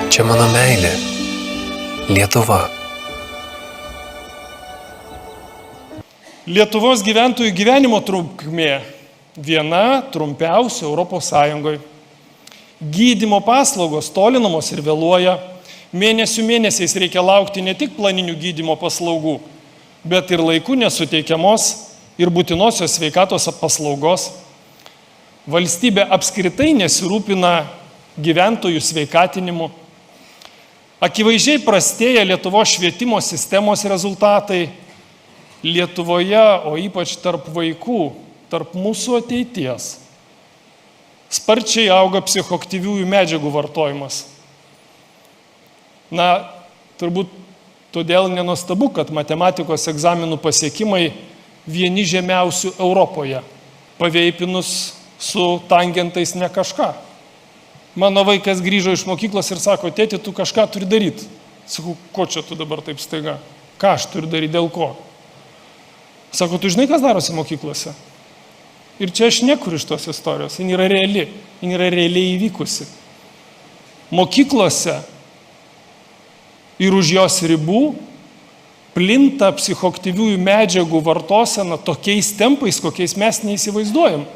Čia mano meilė. Lietuva. Lietuvos gyventojų gyvenimo trukmė viena trumpiausių Europos Sąjungoje. Gydymo paslaugos tolinamos ir vėluoja. Mėnesiais reikia laukti ne tik planinių gydymo paslaugų, bet ir laiku nesuteikiamos ir būtinosios sveikatos paslaugos. Valstybė apskritai nesirūpina gyventojų sveikatinimu. Akivaizdžiai prastėja Lietuvos švietimo sistemos rezultatai. Lietuvoje, o ypač tarp vaikų, tarp mūsų ateities, sparčiai auga psichoaktyviųjų medžiagų vartojimas. Turbūt todėl nenuostabu, kad matematikos egzaminų pasiekimai vieni žemiausių Europoje, paveipinus su tangentais ne kažką. Mano vaikas grįžo iš mokyklos ir sako, tėti, tu kažką turi daryti. Sakau, ko čia tu dabar taip staiga? Ką aš turiu daryti, dėl ko? Sako, tu žinai, kas darosi mokyklose? Ir čia aš nekuriu iš tos istorijos, jin yra reali, jin yra realiai įvykusi. Mokyklose ir už jos ribų plinta psichoaktyviųjų medžiagų vartosena tokiais tempais, kokiais mes neįsivaizduojam.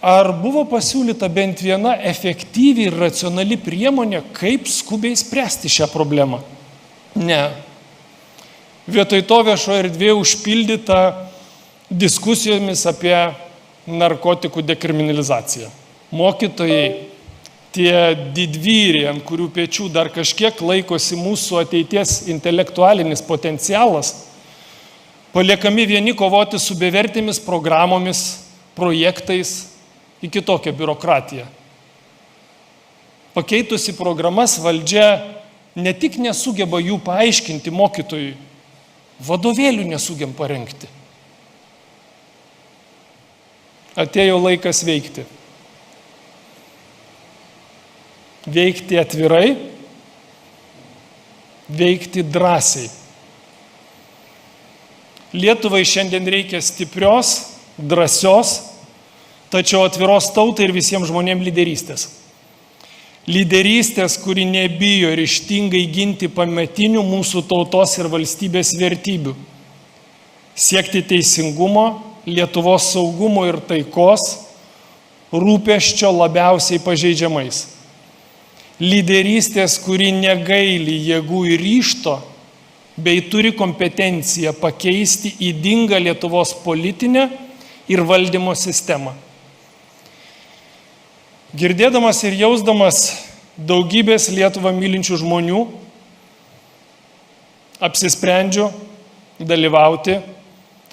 Ar buvo pasiūlyta bent viena efektyvi ir racionali priemonė, kaip skubiai spręsti šią problemą? Ne. Vietoj to viešoje erdvėje užpildyta diskusijomis apie narkotikų dekriminalizaciją. Mokytojai, tie didvyriai, ant kurių pečių dar kažkiek laikosi mūsų ateities intelektualinis potencialas, paliekami vieni kovoti su bevertėmis programomis, projektais į kitokią biurokratiją. Pakeitusi programas valdžia ne tik nesugeba jų paaiškinti mokytojui, vadovėlių nesugem parengti. Atėjo laikas veikti. Veikti atvirai, veikti drąsiai. Lietuvai šiandien reikia stiprios, drąsios, tačiau atviros tautai ir visiems žmonėms lyderystės. Lyderystės, kuri nebijo ryžtingai ginti pamatinių mūsų tautos ir valstybės vertybių. Siekti teisingumo, Lietuvos saugumo ir taikos, rūpesčio labiausiai pažeidžiamais. Lyderystės, kuri negaili jėgų ir ryžto, bei turi kompetenciją pakeisti ydingą Lietuvos politinę ir valdymo sistemą. Girdėdamas ir jausdamas daugybės Lietuvą mylinčių žmonių, apsisprendžiu dalyvauti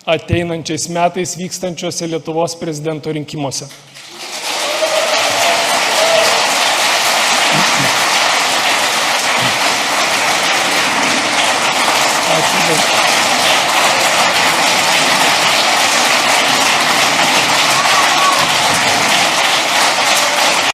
ateinančiais metais vykstančiuose Lietuvos prezidento rinkimuose.